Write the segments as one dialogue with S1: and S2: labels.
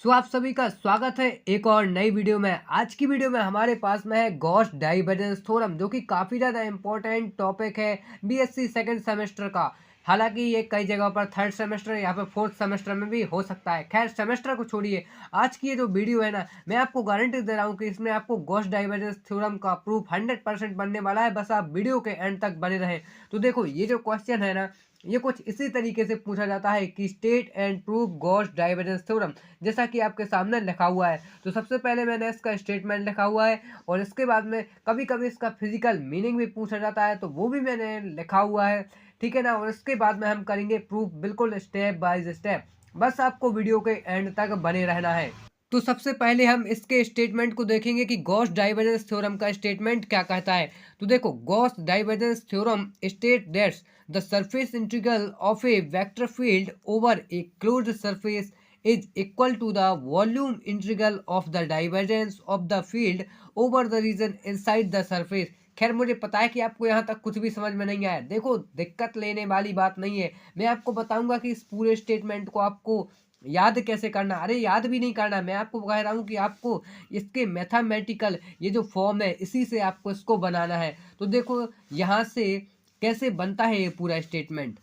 S1: आप सभी का स्वागत है एक और नई वीडियो में। आज की वीडियो में हमारे पास में है गॉस डाइवर्जेंस थ्योरम, जो कि काफ़ी ज़्यादा इंपॉर्टेंट टॉपिक है बीएससी सेकंड सेमेस्टर का। हालांकि ये कई जगह पर थर्ड सेमेस्टर या फिर फोर्थ सेमेस्टर में भी हो सकता है। खैर, सेमेस्टर को छोड़िए, आज की ये जो वीडियो है ना, मैं आपको गारंटी दे रहा हूँ कि इसमें आपको गॉस डाइवर्जेंस थ्योरम का प्रूफ 100% बनने वाला है। बस आप वीडियो के एंड तक बने रहें। तो देखो, ये जो क्वेश्चन है ना, ये कुछ इसी तरीके से पूछा जाता है कि state and proof Gauss divergence theorem, जैसा कि आपके सामने लिखा हुआ है। तो सबसे पहले मैंने इसका स्टेटमेंट लिखा हुआ है, और इसके बाद में कभी कभी इसका फिजिकल मीनिंग भी पूछा जाता है, तो वो भी मैंने लिखा हुआ है। ठीक है ना। और इसके बाद में हम करेंगे प्रूफ, बिल्कुल स्टेप बाय स्टेप। बस आपको वीडियो के एंड तक बने रहना है। तो सबसे पहले हम इसके स्टेटमेंट को देखेंगे कि गॉस डाइवर्जेंस थ्योरम का स्टेटमेंट क्या कहता है। तो देखो, Gauss divergence theorem state that's the surface integral of a vector field over a closed surface is equal to the volume integral of the divergence of the field over the region inside the surface। खैर, मुझे पता है कि आपको यहाँ तक कुछ भी समझ में नहीं आया। देखो, दिक्कत लेने वाली बात नहीं है। मैं आपको बताऊंगा कि इस पूरे स्टेटमेंट को आपको याद कैसे करना। अरे, याद भी नहीं करना, मैं आपको कह रहा हूँ कि आपको इसके मैथमेटिकल ये जो फॉर्म है, इसी से आपको इसको बनाना है। तो देखो, यहाँ से कैसे बनता है ये पूरा स्टेटमेंट।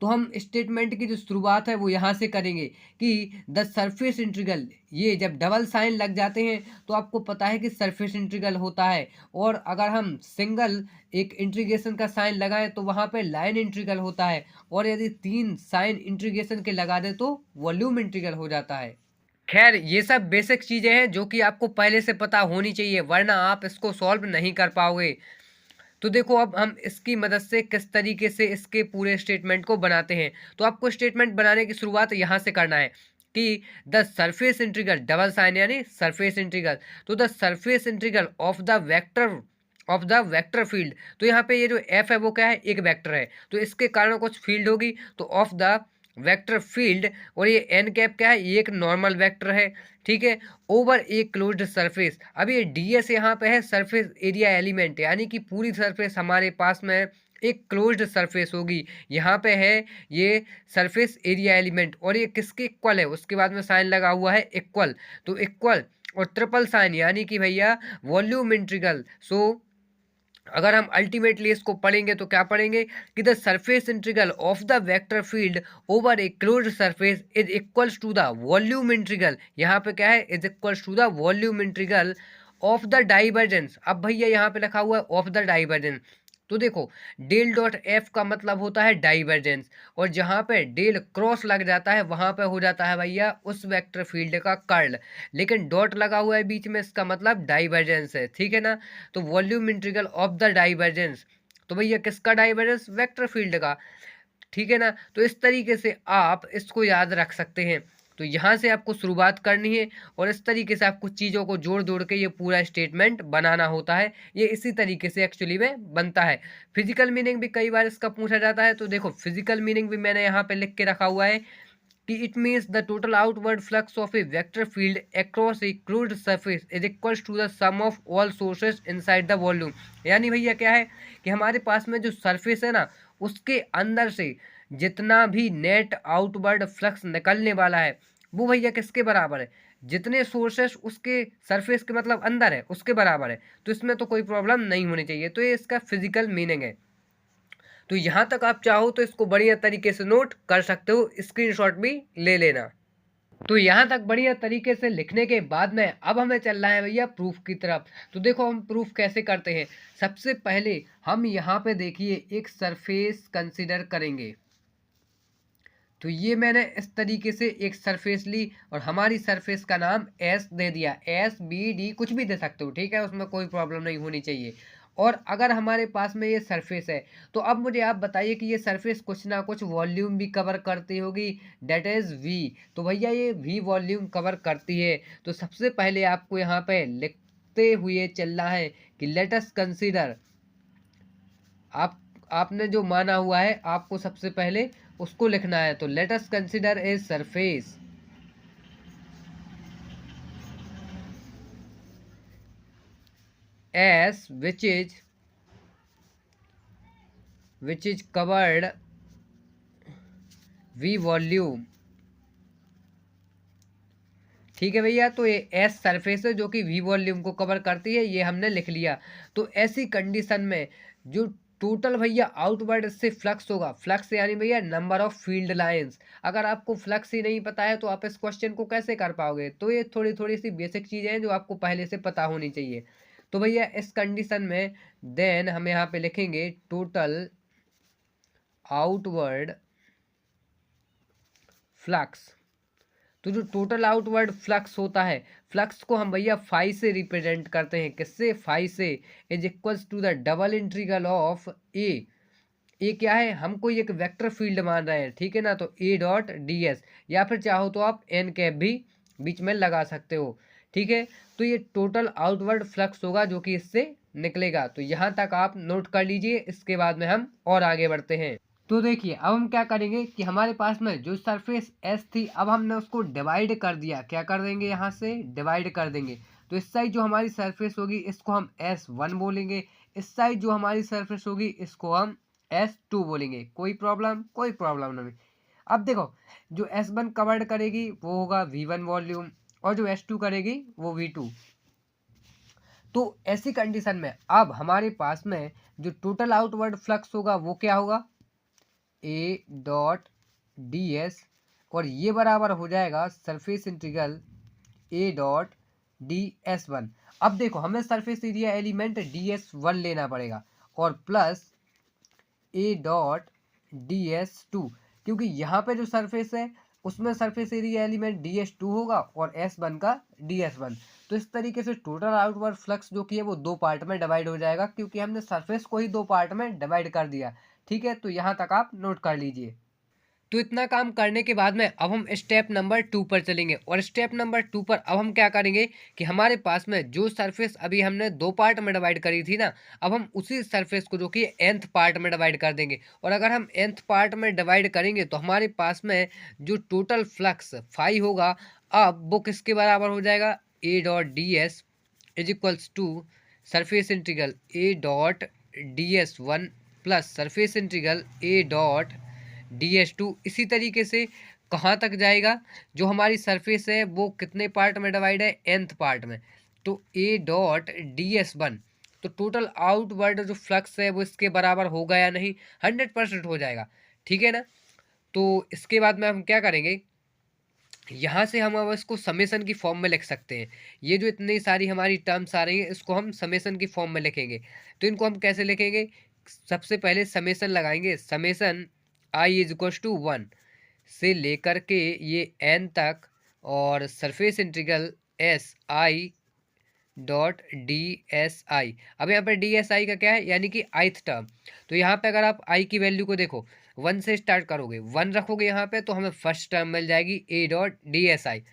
S1: तो हम स्टेटमेंट की जो शुरुआत है वो यहाँ से करेंगे कि द सरफेस इंटीग्रल, ये जब डबल साइन लग जाते हैं तो आपको पता है कि सरफेस इंटीग्रल होता है। और अगर हम सिंगल एक इंटीग्रेशन का साइन लगाएं तो वहाँ पे लाइन इंटीग्रल होता है। और यदि तीन साइन इंटीग्रेशन के लगा दे तो वॉल्यूम इंटीग्रल हो जाता है। खैर, ये सब बेसिक चीज़ें हैं जो कि आपको पहले से पता होनी चाहिए, वरना आप इसको सॉल्व नहीं कर पाओगे। तो देखो, अब हम इसकी मदद से किस तरीके से इसके पूरे स्टेटमेंट को बनाते हैं। तो आपको स्टेटमेंट बनाने की शुरुआत यहाँ से करना है कि the surface integral, double sign यानी सरफेस इंटीग्रल, तो the surface integral of the vector field. तो यहाँ पे ये जो एफ है वो क्या है, एक वेक्टर है, तो इसके कारण कुछ फील्ड होगी, तो ऑफ द वेक्टर फील्ड। और ये एन कैप क्या है, ये एक नॉर्मल वेक्टर है। ठीक है। ओवर ए क्लोज्ड सरफेस, अब ये डीएस यहाँ पे है सरफेस एरिया एलिमेंट, यानी कि पूरी सरफेस हमारे पास में एक क्लोज्ड सरफेस होगी। यहाँ पे है ये सरफेस एरिया एलिमेंट, और ये किसके इक्वल है, उसके बाद में साइन लगा हुआ है इक्वल। तो इक्वल और ट्रिपल साइन यानी कि भैया वॉल्यूम इंटीग्रल। सो अगर हम अल्टीमेटली इसको पढ़ेंगे तो क्या पढ़ेंगे कि the surface integral of the vector field over a closed surface is equals to the volume integral. यहाँ पे क्या है, is equals to the volume integral of the divergence. अब भैया यहाँ पे लिखा हुआ है ऑफ द डाइवर्जेंस। तो देखो, डेल डॉट एफ का मतलब होता है डाइवर्जेंस, और जहाँ पे डेल क्रॉस लग जाता है वहाँ पे हो जाता है भैया उस वेक्टर फील्ड का कर्ल। लेकिन डॉट लगा हुआ है बीच में, इसका मतलब डाइवर्जेंस है। ठीक है ना। तो volume integral of the divergence, तो भैया किसका डाइवर्जेंस, वेक्टर फील्ड का। ठीक है ना। तो इस तरीके से आप इसको याद रख सकते हैं। तो यहाँ से आपको शुरुआत करनी है, और इस तरीके से आपको चीज़ों को जोड़ जोड़ के ये पूरा स्टेटमेंट बनाना होता है। ये इसी तरीके से एक्चुअली में बनता है। फिजिकल मीनिंग भी कई बार इसका पूछा जाता है, तो देखो फिजिकल मीनिंग भी मैंने यहाँ पे लिख के रखा हुआ है कि it means the total outward flux of a vector field across a closed surface is equals to the sum of all sources inside the volume. यानी भैया क्या है कि हमारे पास में जो सरफेस है ना, उसके अंदर से जितना भी नेट आउटवर्ड फ्लक्स निकलने वाला है वो भैया किसके बराबर है, जितने सोर्सेस उसके सरफेस के मतलब अंदर है उसके बराबर है। तो इसमें तो कोई प्रॉब्लम नहीं होनी चाहिए। तो ये इसका फिजिकल मीनिंग है। तो यहाँ तक आप चाहो तो इसको बढ़िया तरीके से नोट कर सकते हो, स्क्रीनशॉट भी ले लेना। तो यहाँ तक बढ़िया तरीके से लिखने के बाद में अब हमें चलना है भैया प्रूफ की तरफ। तो देखो, हम प्रूफ कैसे करते हैं। सबसे पहले हम यहाँ पे देखिए एक सरफेस कंसिडर करेंगे। तो ये मैंने इस तरीके से एक सरफेस ली, और हमारी सरफेस का नाम एस दे दिया, एस बी डी कुछ भी दे सकते हो। ठीक है, उसमें कोई प्रॉब्लम नहीं होनी चाहिए। और अगर हमारे पास में ये सरफेस है, तो अब मुझे आप बताइए कि ये सरफेस कुछ ना कुछ वॉल्यूम भी कवर करती होगी, डेट इज़ वी। तो भैया ये वी वॉल्यूम कवर करती है। तो सबसे पहले आपको यहाँ पे लिखते हुए चलना है कि लेट अस कंसीडर। आप आपने जो माना हुआ है आपको सबसे पहले उसको लिखना है। तो let us consider a surface S which is covered v volume ठीक है भैया। तो ये एस सरफेस है जो कि वी वॉल्यूम को कवर करती है, ये हमने लिख लिया। तो ऐसी कंडीशन में जो टोटल भैया आउटवर्ड से फ्लक्स होगा, फ्लक्स यानी भैया नंबर ऑफ फील्ड लाइंस। अगर आपको फ्लक्स ही नहीं पता है तो आप इस क्वेश्चन को कैसे कर पाओगे? तो ये थोड़ी थोड़ी सी बेसिक चीज़ें हैं जो आपको पहले से पता होनी चाहिए। तो भैया इस कंडीशन में देन हम यहाँ पे लिखेंगे टोटल आउटवर्ड फ्लक्स। तो जो टोटल आउटवर्ड फ्लक्स होता है, फ्लक्स को हम भैया फाई से रिप्रेजेंट करते हैं। किससे? फाई से। Is equals to the double integral of A क्या है? हम कोई एक वेक्टर फील्ड मान रहे हैं, ठीक है ना। तो ए डॉट डी एस, या फिर चाहो तो आप एन कैप भी बीच में लगा सकते हो, ठीक है। तो ये टोटल आउटवर्ड फ्लक्स होगा जो कि इससे निकलेगा। तो यहाँ तक आप नोट कर लीजिए, इसके बाद में हम और आगे बढ़ते हैं। तो देखिए अब हम क्या करेंगे कि हमारे पास में जो सरफेस एस थी, अब हमने उसको डिवाइड कर दिया। क्या कर देंगे? यहाँ से डिवाइड कर देंगे। तो इस साइड जो हमारी सरफेस होगी इसको हम S1 बोलेंगे, इस साइड जो हमारी सरफेस होगी इसको हम S2 बोलेंगे। कोई प्रॉब्लम? कोई प्रॉब्लम नहीं। अब देखो, जो S1 कवर्ड करेगी वो होगा V1 वॉल्यूम, और जो S2 करेगी वो V2। तो ऐसी कंडीशन में अब हमारे पास में जो टोटल आउटवर्ड फ्लक्स होगा वो क्या होगा? ए डॉट डी एस, और ये बराबर हो जाएगा surface integral A dot D S one. अब देखो हमें surface area element D S one लेना पड़ेगा, और plus A dot D S two, क्योंकि यहाँ पे जो सरफेस है उसमें surface area element D S two होगा और एस वन का डी एस वन। तो इस तरीके से टोटल आउटवर्ड फ्लक्स जो कि है वो दो पार्ट में डिवाइड हो जाएगा, क्योंकि हमने सरफेस को ही दो पार्ट में डिवाइड कर दिया, ठीक है। तो यहाँ तक आप नोट कर लीजिए। तो इतना काम करने के बाद में अब हम स्टेप नंबर 2 पर चलेंगे, और स्टेप नंबर 2 पर अब हम क्या करेंगे कि हमारे पास में जो सरफेस अभी हमने दो पार्ट में डिवाइड करी थी ना, अब हम उसी सरफेस को जो कि nth पार्ट में डिवाइड कर देंगे। और अगर हम nth पार्ट में डिवाइड करेंगे तो हमारे पास में जो टोटल फ्लक्स फाई होगा, अब वो किसके बराबर हो जाएगा? A dot D S is equals to surface integral A dot D S one plus surface integral A dot DS2। इसी तरीके से कहाँ तक जाएगा? जो हमारी सरफेस है वो कितने पार्ट में डिवाइड है? nth पार्ट में। तो ए डॉट DS1, तो टोटल आउटवर्ड जो फ्लक्स है वो इसके बराबर होगा या नहीं? 100% हो जाएगा, ठीक है ना। तो इसके बाद में हम क्या करेंगे, यहाँ से हम अब इसको समेसन की फॉर्म में लिख सकते हैं। ये जो इतनी सारी हमारी टर्म्स आ रही हैं इसको हम समेसन की फॉर्म में लिखेंगे। तो इनको हम कैसे लिखेंगे? सबसे पहले समेसन लगाएंगे। Summation I is equal to 1 से लेकर के ये n तक, और surface integral S I dot D S I. अब यहाँ पर डी एस आई का क्या है? यानी कि ith टर्म। तो यहाँ पे अगर आप आई की वैल्यू को देखो, 1 से स्टार्ट करोगे, 1 रखोगे यहाँ पे, तो हमें फर्स्ट टर्म मिल जाएगी ए डॉट डी एस आई।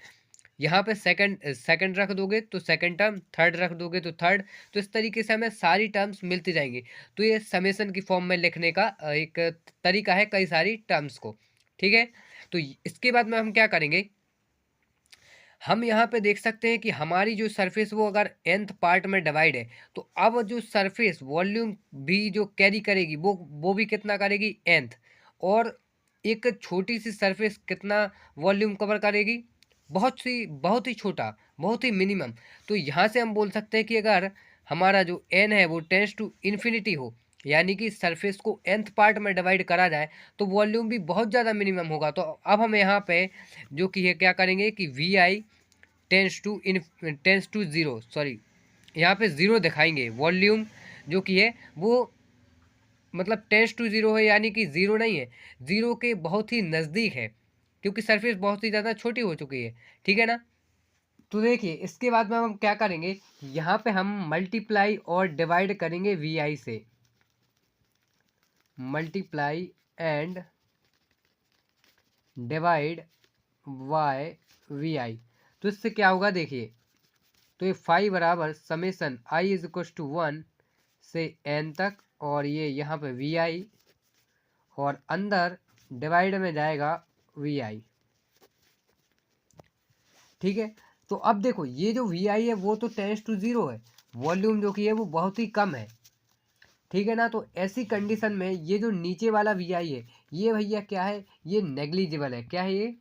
S1: यहाँ पे सेकंड रख दोगे तो सेकंड टर्म, थर्ड रख दोगे तो थर्ड। तो इस तरीके से हमें सारी टर्म्स मिलती जाएंगी। तो ये समेसन की फॉर्म में लिखने का एक तरीका है कई सारी टर्म्स को, ठीक है। तो इसके बाद में हम क्या करेंगे, हम यहाँ पे देख सकते हैं कि हमारी जो सरफेस वो अगर nth पार्ट में डिवाइड है, तो अब जो सरफेस वॉल्यूम भी जो कैरी करेगी वो भी कितना करेगी? nth। और एक छोटी सी सरफेस कितना वॉल्यूम कवर करेगी? बहुत ही छोटा, बहुत ही मिनिमम। तो यहाँ से हम बोल सकते हैं कि अगर हमारा जो n है वो टेंस टू इन्फिनिटी हो, यानी कि सरफेस को nth पार्ट में डिवाइड करा जाए, तो वॉल्यूम भी बहुत ज़्यादा मिनिमम होगा। तो अब हम यहाँ पे जो कि है क्या करेंगे कि V I tends to zero, sorry यहाँ पे ज़ीरो दिखाएंगे। वॉल्यूम जो कि है वो मतलब टेंस टू ज़ीरो है, यानी कि ज़ीरो नहीं है, ज़ीरो के बहुत ही नज़दीक है, क्योंकि सरफेस बहुत ही ज़्यादा छोटी हो चुकी है, ठीक है ना। तो देखिए इसके बाद में हम क्या करेंगे, यहाँ पे हम मल्टीप्लाई और डिवाइड करेंगे वी आई से। Multiply and divide by V I. तो इससे क्या होगा देखिए, तो ये फाई बराबर summation I is equal to 1 से n तक, और ये यहाँ पे वी आई, और अंदर डिवाइड में जाएगा वी आई, ठीक है। तो अब देखो ये जो वी आई है वो तो टेंस टू ज़ीरो है, वॉल्यूम जो कि है वो बहुत ही कम है, ठीक है ना। तो ऐसी कंडीशन में ये जो नीचे वाला वी आई है ये भैया क्या है? ये नेग्लिजिबल है। क्या है ये?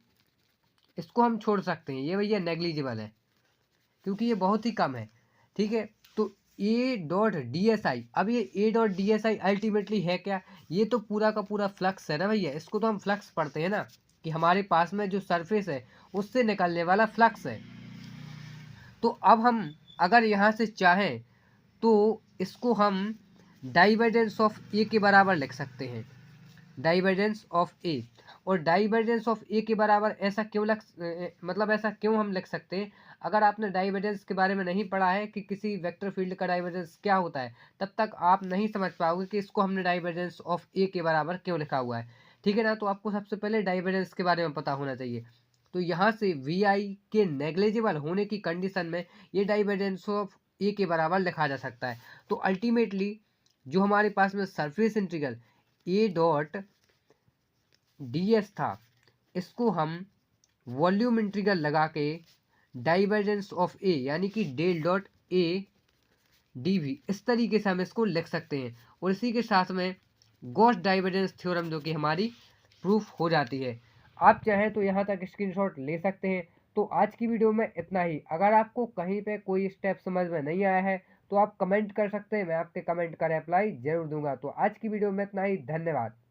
S1: इसको हम छोड़ सकते हैं, ये भैया नेग्लिजिबल है क्योंकि ये बहुत ही कम है। ठीक है, तो ए डॉट डी एस आई, अब ये ए डॉट डी एस आई अल्टीमेटली है क्या? ये तो पूरा का पूरा फ्लक्स है ना भैया, इसको तो हम फ्लक्स पढ़ते हैं ना कि हमारे पास में जो सरफेस है उससे निकलने वाला फ्लक्स है। तो अब हम अगर यहाँ से चाहें तो इसको हम डाइवर्जेंस ऑफ ए के बराबर लिख सकते हैं, डाइवर्जेंस ऑफ ए। और डाइवर्जेंस ऑफ ए के बराबर ऐसा क्यों मतलब ऐसा क्यों हम लिख सकते हैं? अगर आपने डाइवर्जेंस के बारे में नहीं पढ़ा है कि किसी वेक्टर फील्ड का डाइवर्जेंस क्या होता है, तब तक आप नहीं समझ पाओगे कि इसको हमने डाइवर्जेंस ऑफ ए के बराबर क्यों लिखा हुआ है। ठीक है ना, तो आपको सबसे पहले डाइवर्जेंस के बारे में पता होना चाहिए। तो यहाँ से वी आई के नेग्लिजिबल होने की कंडीशन में ये डाइवर्जेंस ऑफ ए के बराबर लिखा जा सकता है। तो अल्टीमेटली जो हमारे पास में surface integral A dot D S था, इसको हम वॉल्यूम इंटीग्रल लगा के डाइवर्जेंस ऑफ ए यानी कि del dot A D V, इस तरीके से हम इसको लिख सकते हैं। और इसी के साथ में गॉस डाइवर्जेंस थ्योरम जो कि हमारी प्रूफ हो जाती है। आप चाहें तो यहाँ तक स्क्रीनशॉट ले सकते हैं। तो आज की वीडियो में इतना ही। अगर आपको कहीं पे कोई स्टेप समझ में नहीं आया है तो आप कमेंट कर सकते हैं, मैं आपके कमेंट का रिप्लाई जरूर दूंगा। तो आज की वीडियो में इतना ही, धन्यवाद।